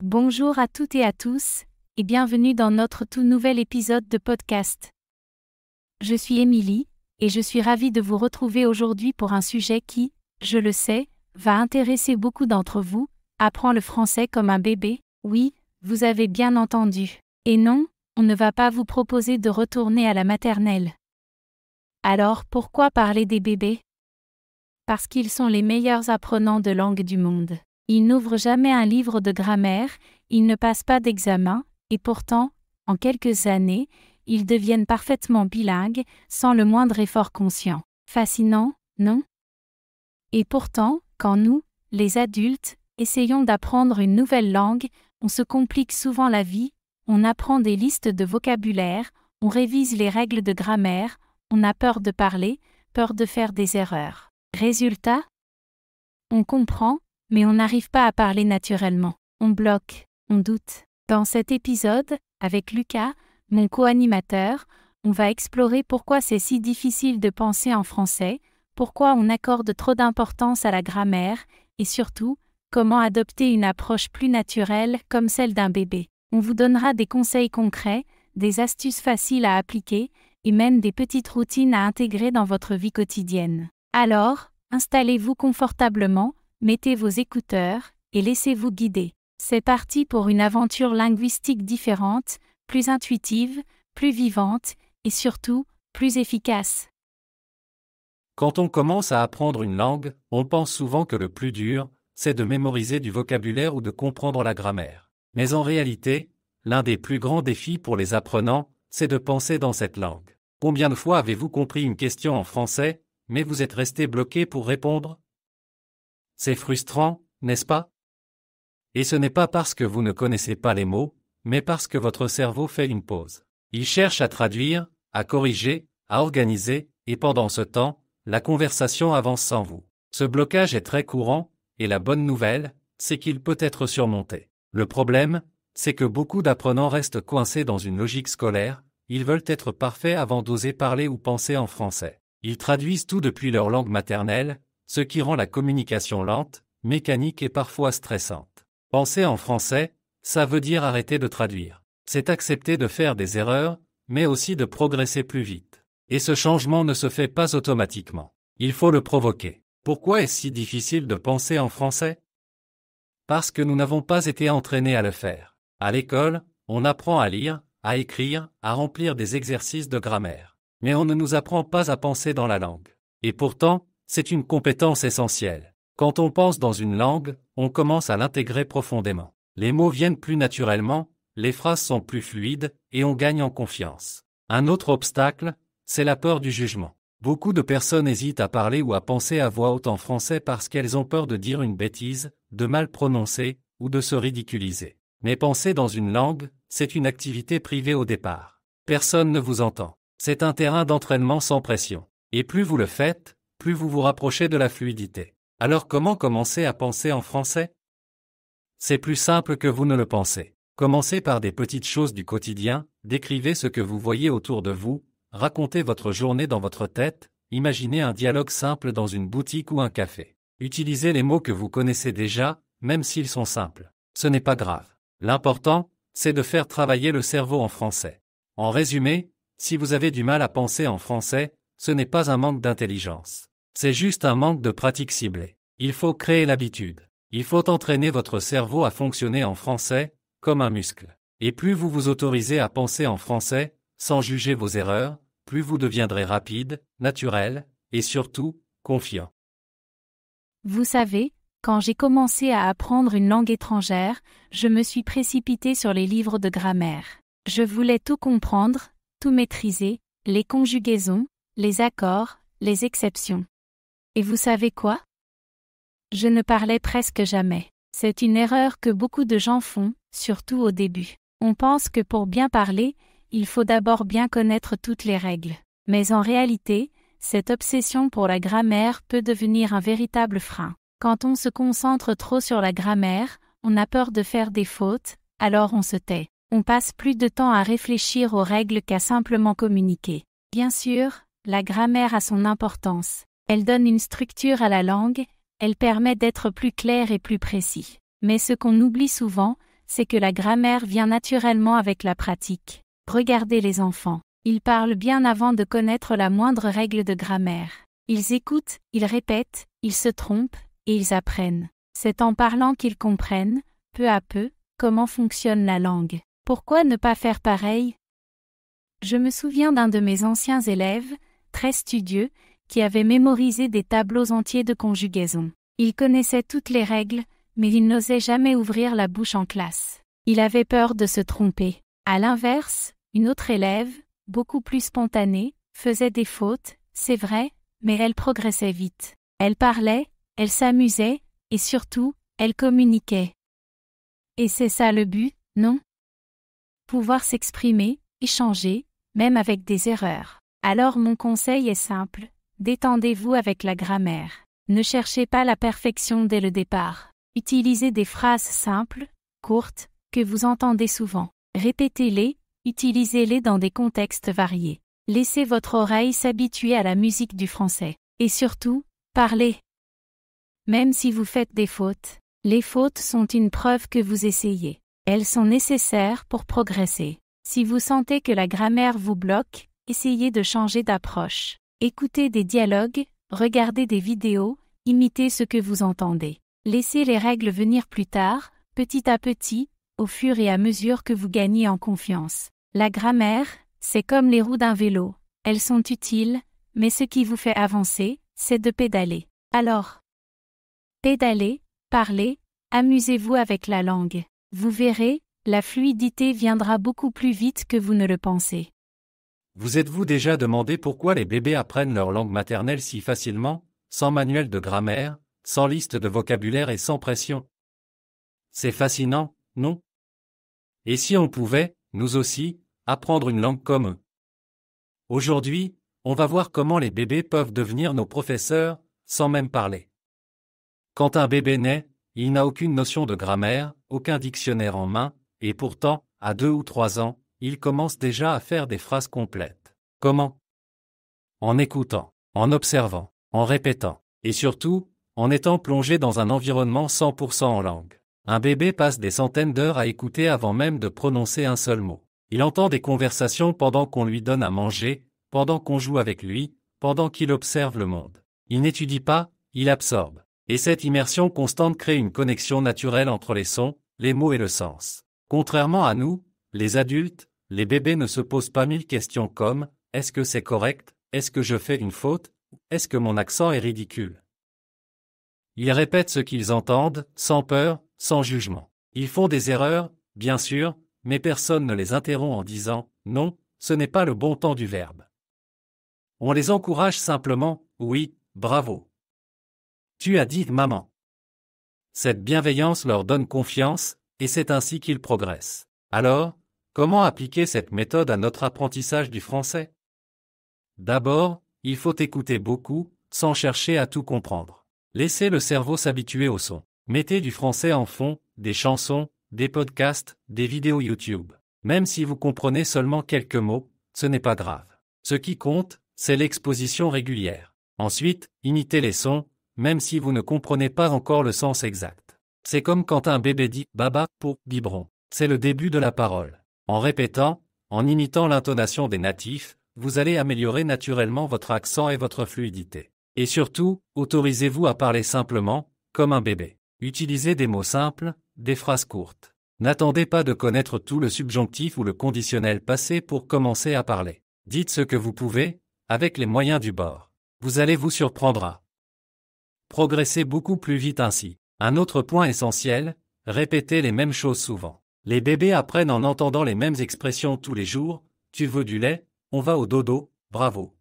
Bonjour à toutes et à tous, et bienvenue dans notre tout nouvel épisode de podcast. Je suis Émilie, et je suis ravie de vous retrouver aujourd'hui pour un sujet qui, je le sais, va intéresser beaucoup d'entre vous. Apprends le français comme un bébé. Oui, vous avez bien entendu. Et non, on ne va pas vous proposer de retourner à la maternelle. Alors pourquoi parler des bébés ? Parce qu'ils sont les meilleurs apprenants de langue du monde. Ils n'ouvrent jamais un livre de grammaire, ils ne passent pas d'examen, et pourtant, en quelques années, ils deviennent parfaitement bilingues, sans le moindre effort conscient. Fascinant, non ? Et pourtant, quand nous, les adultes, essayons d'apprendre une nouvelle langue, on se complique souvent la vie, on apprend des listes de vocabulaire, on révise les règles de grammaire, on a peur de parler, peur de faire des erreurs. Résultat ? On comprend, mais on n'arrive pas à parler naturellement. On bloque, on doute. Dans cet épisode, avec Lucas, mon co-animateur, on va explorer pourquoi c'est si difficile de penser en français, pourquoi on accorde trop d'importance à la grammaire, et surtout, comment adopter une approche plus naturelle comme celle d'un bébé. On vous donnera des conseils concrets, des astuces faciles à appliquer, et même des petites routines à intégrer dans votre vie quotidienne. Alors, installez-vous confortablement, mettez vos écouteurs, et laissez-vous guider. C'est parti pour une aventure linguistique différente, plus intuitive, plus vivante, et surtout, plus efficace. Quand on commence à apprendre une langue, on pense souvent que le plus dur, c'est de mémoriser du vocabulaire ou de comprendre la grammaire. Mais en réalité, l'un des plus grands défis pour les apprenants, c'est de penser dans cette langue. Combien de fois avez-vous compris une question en français, mais vous êtes resté bloqué pour répondre ? C'est frustrant, n'est-ce pas ? Et ce n'est pas parce que vous ne connaissez pas les mots, mais parce que votre cerveau fait une pause. Il cherche à traduire, à corriger, à organiser, et pendant ce temps, la conversation avance sans vous. Ce blocage est très courant, et la bonne nouvelle, c'est qu'il peut être surmonté. Le problème, c'est que beaucoup d'apprenants restent coincés dans une logique scolaire, ils veulent être parfaits avant d'oser parler ou penser en français. Ils traduisent tout depuis leur langue maternelle, ce qui rend la communication lente, mécanique et parfois stressante. Penser en français, ça veut dire arrêter de traduire. C'est accepter de faire des erreurs, mais aussi de progresser plus vite. Et ce changement ne se fait pas automatiquement. Il faut le provoquer. Pourquoi est-ce si difficile de penser en français ? Parce que nous n'avons pas été entraînés à le faire. À l'école, on apprend à lire, à écrire, à remplir des exercices de grammaire. Mais on ne nous apprend pas à penser dans la langue. Et pourtant, c'est une compétence essentielle. Quand on pense dans une langue, on commence à l'intégrer profondément. Les mots viennent plus naturellement, les phrases sont plus fluides, et on gagne en confiance. Un autre obstacle, c'est la peur du jugement. Beaucoup de personnes hésitent à parler ou à penser à voix haute en français parce qu'elles ont peur de dire une bêtise, de mal prononcer, ou de se ridiculiser. Mais penser dans une langue, c'est une activité privée au départ. Personne ne vous entend. C'est un terrain d'entraînement sans pression. Et plus vous le faites, plus vous vous rapprochez de la fluidité. Alors comment commencer à penser en français ? C'est plus simple que vous ne le pensez. Commencez par des petites choses du quotidien, décrivez ce que vous voyez autour de vous, racontez votre journée dans votre tête, imaginez un dialogue simple dans une boutique ou un café. Utilisez les mots que vous connaissez déjà, même s'ils sont simples. Ce n'est pas grave. L'important, c'est de faire travailler le cerveau en français. En résumé, si vous avez du mal à penser en français, ce n'est pas un manque d'intelligence. C'est juste un manque de pratique ciblée. Il faut créer l'habitude. Il faut entraîner votre cerveau à fonctionner en français, comme un muscle. Et plus vous vous autorisez à penser en français, sans juger vos erreurs, plus vous deviendrez rapide, naturel, et surtout, confiant. Vous savez, quand j'ai commencé à apprendre une langue étrangère, je me suis précipitée sur les livres de grammaire. Je voulais tout comprendre, tout maîtriser, les conjugaisons, les accords, les exceptions. Et vous savez quoi ? Je ne parlais presque jamais. C'est une erreur que beaucoup de gens font, surtout au début. On pense que pour bien parler, il faut d'abord bien connaître toutes les règles. Mais en réalité, cette obsession pour la grammaire peut devenir un véritable frein. Quand on se concentre trop sur la grammaire, on a peur de faire des fautes, alors on se tait. On passe plus de temps à réfléchir aux règles qu'à simplement communiquer. Bien sûr, la grammaire a son importance. Elle donne une structure à la langue, elle permet d'être plus clair et plus précis. Mais ce qu'on oublie souvent, c'est que la grammaire vient naturellement avec la pratique. Regardez les enfants. Ils parlent bien avant de connaître la moindre règle de grammaire. Ils écoutent, ils répètent, ils se trompent, et ils apprennent. C'est en parlant qu'ils comprennent, peu à peu, comment fonctionne la langue. Pourquoi ne pas faire pareil? Je me souviens d'un de mes anciens élèves, très studieux, qui avait mémorisé des tableaux entiers de conjugaison. Il connaissait toutes les règles, mais il n'osait jamais ouvrir la bouche en classe. Il avait peur de se tromper. À l'inverse, une autre élève, beaucoup plus spontanée, faisait des fautes, c'est vrai, mais elle progressait vite. Elle parlait, elle s'amusait, et surtout, elle communiquait. Et c'est ça le but, non? Pouvoir s'exprimer, échanger, même avec des erreurs. Alors mon conseil est simple, détendez-vous avec la grammaire. Ne cherchez pas la perfection dès le départ. Utilisez des phrases simples, courtes, que vous entendez souvent. Répétez-les, utilisez-les dans des contextes variés. Laissez votre oreille s'habituer à la musique du français. Et surtout, parlez. Même si vous faites des fautes, les fautes sont une preuve que vous essayez. Elles sont nécessaires pour progresser. Si vous sentez que la grammaire vous bloque, essayez de changer d'approche. Écoutez des dialogues, regardez des vidéos, imitez ce que vous entendez. Laissez les règles venir plus tard, petit à petit, au fur et à mesure que vous gagnez en confiance. La grammaire, c'est comme les roues d'un vélo. Elles sont utiles, mais ce qui vous fait avancer, c'est de pédaler. Alors, pédalez, parlez, amusez-vous avec la langue. Vous verrez, la fluidité viendra beaucoup plus vite que vous ne le pensez. Vous êtes-vous déjà demandé pourquoi les bébés apprennent leur langue maternelle si facilement, sans manuel de grammaire, sans liste de vocabulaire et sans pression? C'est fascinant, non? Et si on pouvait, nous aussi, apprendre une langue comme eux? Aujourd'hui, on va voir comment les bébés peuvent devenir nos professeurs, sans même parler. Quand un bébé naît, il n'a aucune notion de grammaire, aucun dictionnaire en main, et pourtant, à 2 ou 3 ans, il commence déjà à faire des phrases complètes. Comment? En écoutant, en observant, en répétant, et surtout, en étant plongé dans un environnement 100% en langue. Un bébé passe des centaines d'heures à écouter avant même de prononcer un seul mot. Il entend des conversations pendant qu'on lui donne à manger, pendant qu'on joue avec lui, pendant qu'il observe le monde. Il n'étudie pas, il absorbe. Et cette immersion constante crée une connexion naturelle entre les sons, les mots et le sens. Contrairement à nous, les adultes, les bébés ne se posent pas 1000 questions comme « Est-ce que c'est correct? Est-ce que je fais une faute? Est-ce que mon accent est ridicule ?» Ils répètent ce qu'ils entendent, sans peur, sans jugement. Ils font des erreurs, bien sûr, mais personne ne les interrompt en disant « Non, ce n'est pas le bon temps du verbe ». On les encourage simplement « Oui, bravo. Tu as dit maman ». Cette bienveillance leur donne confiance, et c'est ainsi qu'ils progressent. Alors, comment appliquer cette méthode à notre apprentissage du français? D'abord, il faut écouter beaucoup, sans chercher à tout comprendre. Laissez le cerveau s'habituer au son. Mettez du français en fond, des chansons, des podcasts, des vidéos YouTube. Même si vous comprenez seulement quelques mots, ce n'est pas grave. Ce qui compte, c'est l'exposition régulière. Ensuite, imitez les sons, même si vous ne comprenez pas encore le sens exact. C'est comme quand un bébé dit « baba » pour « biberon ». C'est le début de la parole. En répétant, en imitant l'intonation des natifs, vous allez améliorer naturellement votre accent et votre fluidité. Et surtout, autorisez-vous à parler simplement, comme un bébé. Utilisez des mots simples, des phrases courtes. N'attendez pas de connaître tout le subjonctif ou le conditionnel passé pour commencer à parler. Dites ce que vous pouvez, avec les moyens du bord. Vous allez vous surprendre. Progressez beaucoup plus vite ainsi. Un autre point essentiel, répétez les mêmes choses souvent. Les bébés apprennent en entendant les mêmes expressions tous les jours. Tu veux du lait? On va au dodo, bravo.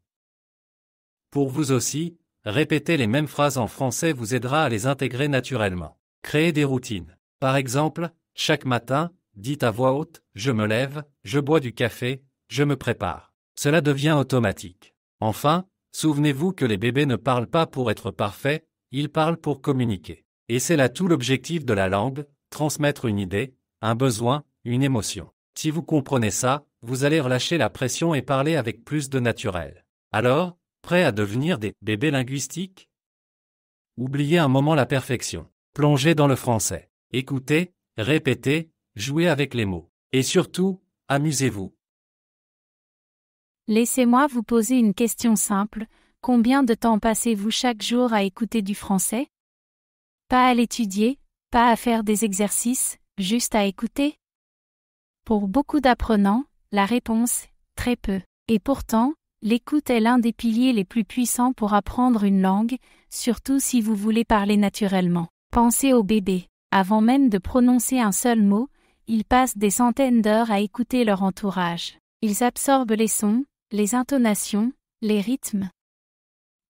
Pour vous aussi, répéter les mêmes phrases en français vous aidera à les intégrer naturellement. Créez des routines. Par exemple, chaque matin, dites à voix haute, je me lève, je bois du café, je me prépare. Cela devient automatique. Enfin, souvenez-vous que les bébés ne parlent pas pour être parfaits, ils parlent pour communiquer. Et c'est là tout l'objectif de la langue, transmettre une idée, un besoin, une émotion. Si vous comprenez ça, vous allez relâcher la pression et parler avec plus de naturel. Alors, prêt à devenir des bébés linguistiques? Oubliez un moment la perfection. Plongez dans le français. Écoutez, répétez, jouez avec les mots. Et surtout, amusez-vous. Laissez-moi vous poser une question simple. Combien de temps passez-vous chaque jour à écouter du français? Pas à l'étudier, pas à faire des exercices, juste à écouter? Pour beaucoup d'apprenants, la réponse, très peu. Et pourtant, l'écoute est l'un des piliers les plus puissants pour apprendre une langue, surtout si vous voulez parler naturellement. Pensez aux bébés. Avant même de prononcer un seul mot, ils passent des centaines d'heures à écouter leur entourage. Ils absorbent les sons, les intonations, les rythmes.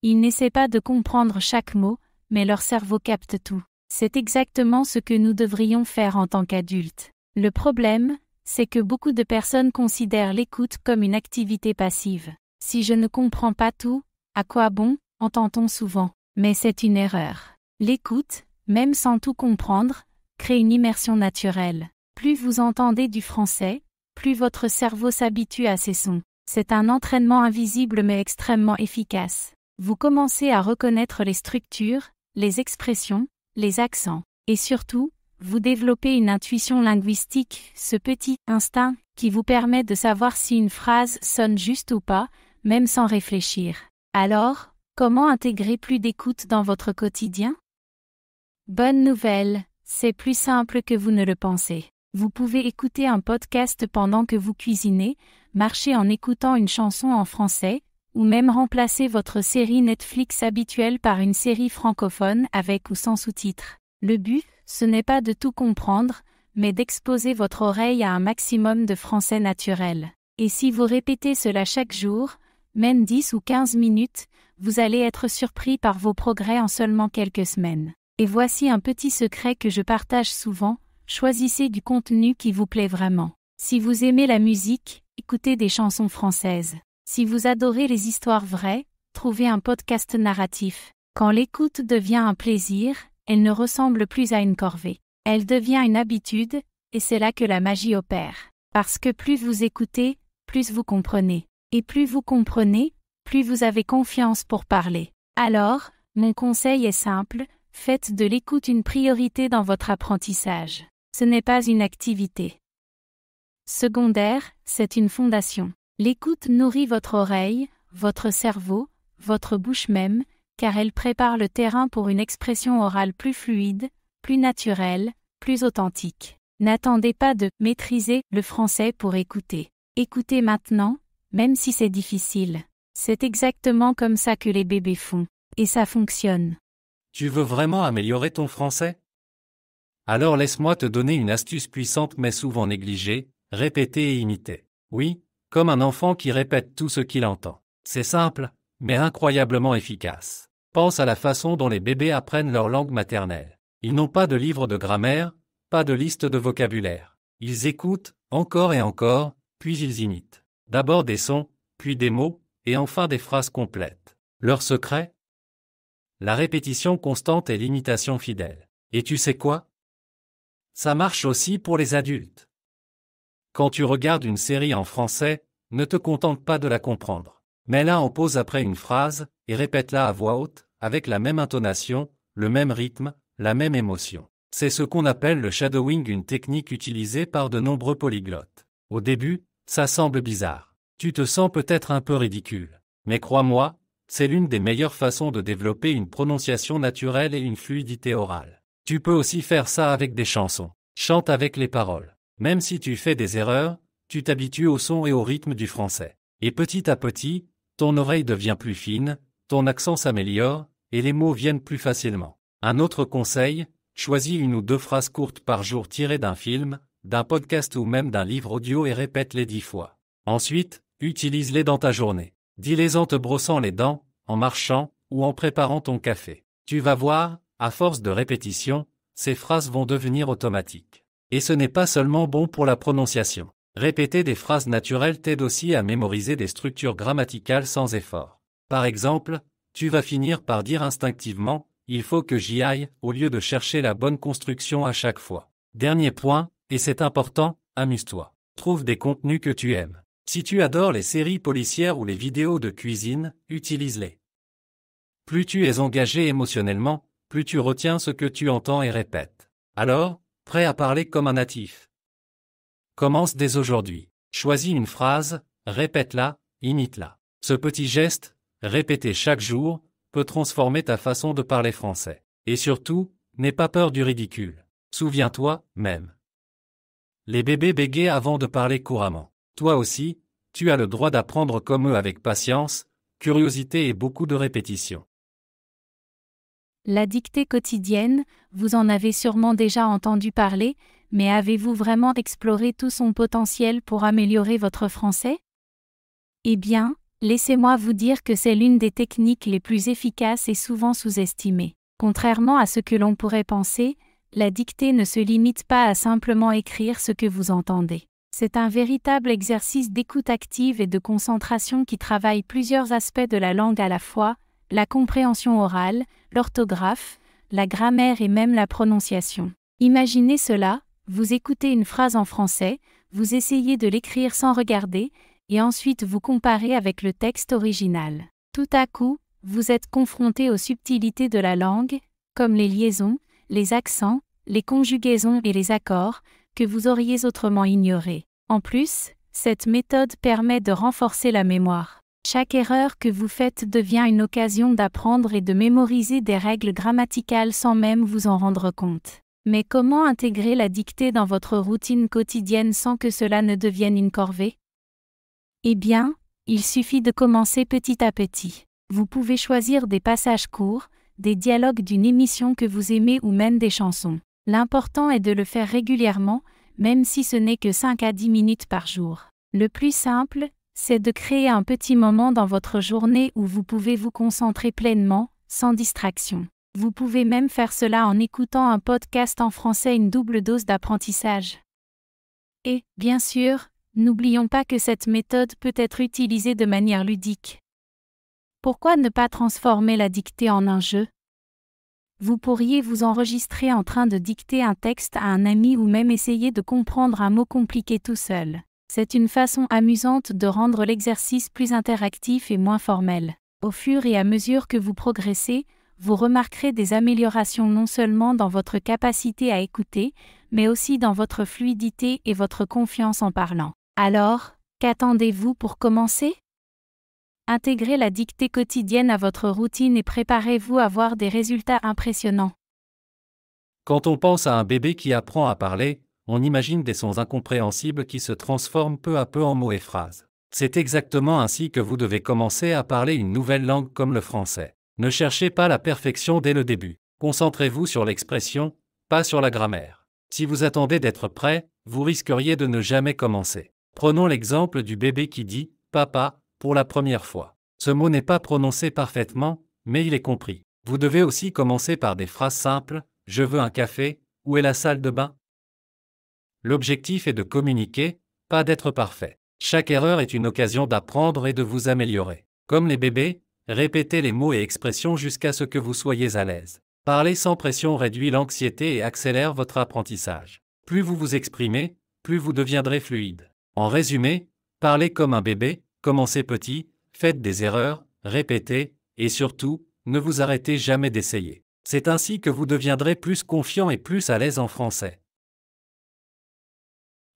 Ils n'essaient pas de comprendre chaque mot, mais leur cerveau capte tout. C'est exactement ce que nous devrions faire en tant qu'adultes. Le problème, c'est que beaucoup de personnes considèrent l'écoute comme une activité passive. Si je ne comprends pas tout, à quoi bon, entend-on souvent. Mais c'est une erreur. L'écoute, même sans tout comprendre, crée une immersion naturelle. Plus vous entendez du français, plus votre cerveau s'habitue à ces sons. C'est un entraînement invisible mais extrêmement efficace. Vous commencez à reconnaître les structures, les expressions, les accents. Et surtout, vous développez une intuition linguistique, ce petit instinct qui vous permet de savoir si une phrase sonne juste ou pas, même sans réfléchir. Alors, comment intégrer plus d'écoute dans votre quotidien? Bonne nouvelle, c'est plus simple que vous ne le pensez. Vous pouvez écouter un podcast pendant que vous cuisinez, marcher en écoutant une chanson en français, ou même remplacer votre série Netflix habituelle par une série francophone avec ou sans sous-titres. Le but, ce n'est pas de tout comprendre, mais d'exposer votre oreille à un maximum de français naturel. Et si vous répétez cela chaque jour, même 10 ou 15 minutes, vous allez être surpris par vos progrès en seulement quelques semaines. Et voici un petit secret que je partage souvent, choisissez du contenu qui vous plaît vraiment. Si vous aimez la musique, écoutez des chansons françaises. Si vous adorez les histoires vraies, trouvez un podcast narratif. Quand l'écoute devient un plaisir, elle ne ressemble plus à une corvée. Elle devient une habitude, et c'est là que la magie opère. Parce que plus vous écoutez, plus vous comprenez. Et plus vous comprenez, plus vous avez confiance pour parler. Alors, mon conseil est simple, faites de l'écoute une priorité dans votre apprentissage. Ce n'est pas une activité secondaire, c'est une fondation. L'écoute nourrit votre oreille, votre cerveau, votre bouche même, car elle prépare le terrain pour une expression orale plus fluide, plus naturelle, plus authentique. N'attendez pas de maîtriser le français pour écouter. Écoutez maintenant, même si c'est difficile. C'est exactement comme ça que les bébés font. Et ça fonctionne. Tu veux vraiment améliorer ton français? Alors laisse-moi te donner une astuce puissante mais souvent négligée, répéter et imiter. Oui, comme un enfant qui répète tout ce qu'il entend. C'est simple, mais incroyablement efficace. Pense à la façon dont les bébés apprennent leur langue maternelle. Ils n'ont pas de livre de grammaire, pas de liste de vocabulaire. Ils écoutent, encore et encore, puis ils imitent. D'abord des sons, puis des mots, et enfin des phrases complètes. Leur secret? La répétition constante et l'imitation fidèle. Et tu sais quoi? Ça marche aussi pour les adultes. Quand tu regardes une série en français, ne te contente pas de la comprendre. Mets-la en pause après une phrase, et répète-la à voix haute, avec la même intonation, le même rythme, la même émotion. C'est ce qu'on appelle le shadowing, une technique utilisée par de nombreux polyglottes. Au début, ça semble bizarre. Tu te sens peut-être un peu ridicule. Mais crois-moi, c'est l'une des meilleures façons de développer une prononciation naturelle et une fluidité orale. Tu peux aussi faire ça avec des chansons. Chante avec les paroles. Même si tu fais des erreurs, tu t'habitues au son et au rythme du français. Et petit à petit, ton oreille devient plus fine, ton accent s'améliore, et les mots viennent plus facilement. Un autre conseil, choisis une ou deux phrases courtes par jour tirées d'un film, d'un podcast ou même d'un livre audio et répète-les 10 fois. Ensuite, utilise-les dans ta journée. Dis-les en te brossant les dents, en marchant, ou en préparant ton café. Tu vas voir, à force de répétition, ces phrases vont devenir automatiques. Et ce n'est pas seulement bon pour la prononciation. Répéter des phrases naturelles t'aide aussi à mémoriser des structures grammaticales sans effort. Par exemple, tu vas finir par dire instinctivement « il faut que j'y aille » au lieu de chercher la bonne construction à chaque fois. Dernier point, et c'est important, amuse-toi. Trouve des contenus que tu aimes. Si tu adores les séries policières ou les vidéos de cuisine, utilise-les. Plus tu es engagé émotionnellement, plus tu retiens ce que tu entends et répètes. Alors, prêt à parler comme un natif? Commence dès aujourd'hui. Choisis une phrase, répète-la, imite-la. Ce petit geste, répété chaque jour, peut transformer ta façon de parler français. Et surtout, n'aie pas peur du ridicule. Souviens-toi, même. Les bébés bégayent avant de parler couramment. Toi aussi, tu as le droit d'apprendre comme eux avec patience, curiosité et beaucoup de répétition. La dictée quotidienne, vous en avez sûrement déjà entendu parler, mais avez-vous vraiment exploré tout son potentiel pour améliorer votre français? Eh bien, laissez-moi vous dire que c'est l'une des techniques les plus efficaces et souvent sous-estimées. Contrairement à ce que l'on pourrait penser, la dictée ne se limite pas à simplement écrire ce que vous entendez. C'est un véritable exercice d'écoute active et de concentration qui travaille plusieurs aspects de la langue à la fois, la compréhension orale, l'orthographe, la grammaire et même la prononciation. Imaginez cela, vous écoutez une phrase en français, vous essayez de l'écrire sans regarder, et ensuite vous comparez avec le texte original. Tout à coup, vous êtes confronté aux subtilités de la langue, comme les liaisons, les accents, les conjugaisons et les accords, que vous auriez autrement ignorés. En plus, cette méthode permet de renforcer la mémoire. Chaque erreur que vous faites devient une occasion d'apprendre et de mémoriser des règles grammaticales sans même vous en rendre compte. Mais comment intégrer la dictée dans votre routine quotidienne sans que cela ne devienne une corvée? Eh bien, il suffit de commencer petit à petit. Vous pouvez choisir des passages courts, des dialogues d'une émission que vous aimez ou même des chansons. L'important est de le faire régulièrement, même si ce n'est que 5 à 10 minutes par jour. Le plus simple, c'est de créer un petit moment dans votre journée où vous pouvez vous concentrer pleinement, sans distraction. Vous pouvez même faire cela en écoutant un podcast en français, une double dose d'apprentissage. Et, bien sûr, n'oublions pas que cette méthode peut être utilisée de manière ludique. Pourquoi ne pas transformer la dictée en un jeu? Vous pourriez vous enregistrer en train de dicter un texte à un ami ou même essayer de comprendre un mot compliqué tout seul. C'est une façon amusante de rendre l'exercice plus interactif et moins formel. Au fur et à mesure que vous progressez, vous remarquerez des améliorations non seulement dans votre capacité à écouter, mais aussi dans votre fluidité et votre confiance en parlant. Alors, qu'attendez-vous pour commencer? Intégrez la dictée quotidienne à votre routine et préparez-vous à voir des résultats impressionnants. Quand on pense à un bébé qui apprend à parler, on imagine des sons incompréhensibles qui se transforment peu à peu en mots et phrases. C'est exactement ainsi que vous devez commencer à parler une nouvelle langue comme le français. Ne cherchez pas la perfection dès le début. Concentrez-vous sur l'expression, pas sur la grammaire. Si vous attendez d'être prêt, vous risqueriez de ne jamais commencer. Prenons l'exemple du bébé qui dit « papa » pour la première fois. Ce mot n'est pas prononcé parfaitement, mais il est compris. Vous devez aussi commencer par des phrases simples « je veux un café » « où est la salle de bain ?» L'objectif est de communiquer, pas d'être parfait. Chaque erreur est une occasion d'apprendre et de vous améliorer. Comme les bébés, répétez les mots et expressions jusqu'à ce que vous soyez à l'aise. Parler sans pression réduit l'anxiété et accélère votre apprentissage. Plus vous vous exprimez, plus vous deviendrez fluide. En résumé, parlez comme un bébé, commencez petit, faites des erreurs, répétez, et surtout, ne vous arrêtez jamais d'essayer. C'est ainsi que vous deviendrez plus confiant et plus à l'aise en français.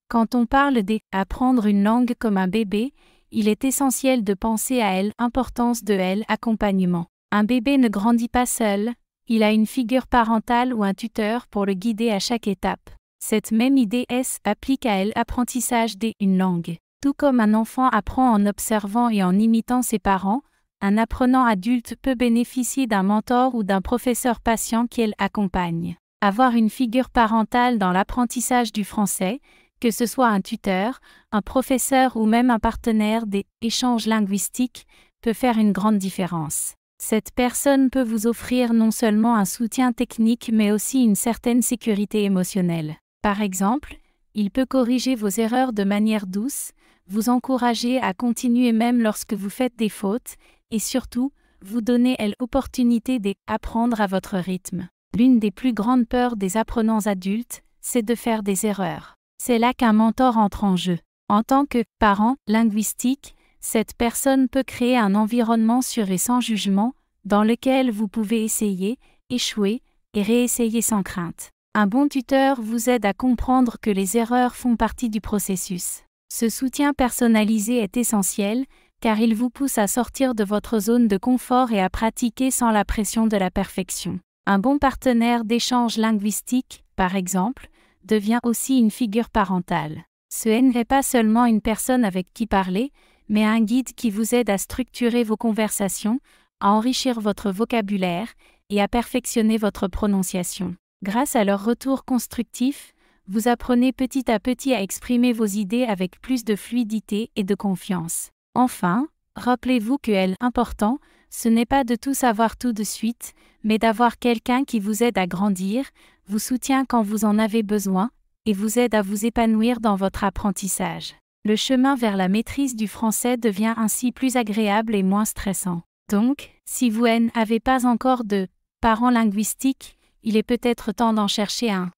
Quand on parle d'apprendre une langue comme un bébé, il est essentiel de penser à l'importance de l'accompagnement. Un bébé ne grandit pas seul, il a une figure parentale ou un tuteur pour le guider à chaque étape. Cette même idée s'applique à l'apprentissage d'une langue. Tout comme un enfant apprend en observant et en imitant ses parents, un apprenant adulte peut bénéficier d'un mentor ou d'un professeur patient qui l'accompagne. Avoir une figure parentale dans l'apprentissage du français, que ce soit un tuteur, un professeur ou même un partenaire d'échanges linguistiques, peut faire une grande différence. Cette personne peut vous offrir non seulement un soutien technique mais aussi une certaine sécurité émotionnelle. Par exemple, il peut corriger vos erreurs de manière douce, vous encourager à continuer même lorsque vous faites des fautes, et surtout, vous donner l'opportunité d'apprendre à votre rythme. L'une des plus grandes peurs des apprenants adultes, c'est de faire des erreurs. C'est là qu'un mentor entre en jeu. En tant que parent linguistique, cette personne peut créer un environnement sûr et sans jugement, dans lequel vous pouvez essayer, échouer et réessayer sans crainte. Un bon tuteur vous aide à comprendre que les erreurs font partie du processus. Ce soutien personnalisé est essentiel, car il vous pousse à sortir de votre zone de confort et à pratiquer sans la pression de la perfection. Un bon partenaire d'échange linguistique, par exemple, devient aussi une figure parentale. Ce n'est pas seulement une personne avec qui parler, mais un guide qui vous aide à structurer vos conversations, à enrichir votre vocabulaire et à perfectionner votre prononciation. Grâce à leur retour constructif, vous apprenez petit à petit à exprimer vos idées avec plus de fluidité et de confiance. Enfin, rappelez-vous que l'important, ce n'est pas de tout savoir tout de suite, mais d'avoir quelqu'un qui vous aide à grandir, vous soutient quand vous en avez besoin, et vous aide à vous épanouir dans votre apprentissage. Le chemin vers la maîtrise du français devient ainsi plus agréable et moins stressant. Donc, si vous n'avez pas encore de parents linguistiques, il est peut-être temps d'en chercher un.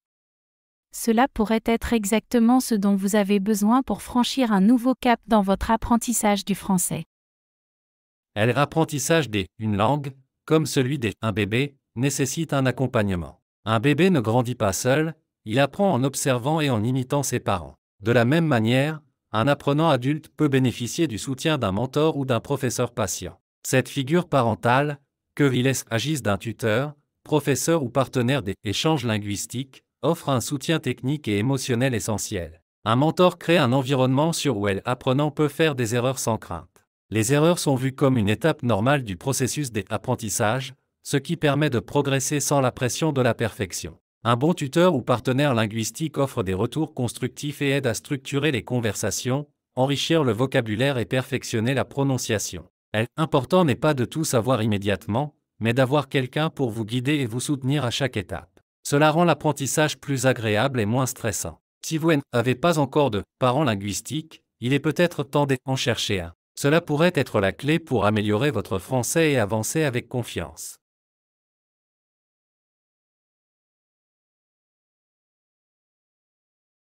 Cela pourrait être exactement ce dont vous avez besoin pour franchir un nouveau cap dans votre apprentissage du français. L'apprentissage d'une langue, comme celui d'un bébé, nécessite un accompagnement. Un bébé ne grandit pas seul, il apprend en observant et en imitant ses parents. De la même manière, un apprenant adulte peut bénéficier du soutien d'un mentor ou d'un professeur patient. Cette figure parentale, qu'il s'agisse d'un tuteur, professeur ou partenaire d'échanges linguistiques, offre un soutien technique et émotionnel essentiel. Un mentor crée un environnement où l'apprenant peut faire des erreurs sans crainte. Les erreurs sont vues comme une étape normale du processus d'apprentissage, ce qui permet de progresser sans la pression de la perfection. Un bon tuteur ou partenaire linguistique offre des retours constructifs et aide à structurer les conversations, enrichir le vocabulaire et perfectionner la prononciation. L'important n'est pas de tout savoir immédiatement, mais d'avoir quelqu'un pour vous guider et vous soutenir à chaque étape. Cela rend l'apprentissage plus agréable et moins stressant. Si vous n'avez pas encore de parents linguistiques, il est peut-être temps d'en chercher un. Cela pourrait être la clé pour améliorer votre français et avancer avec confiance.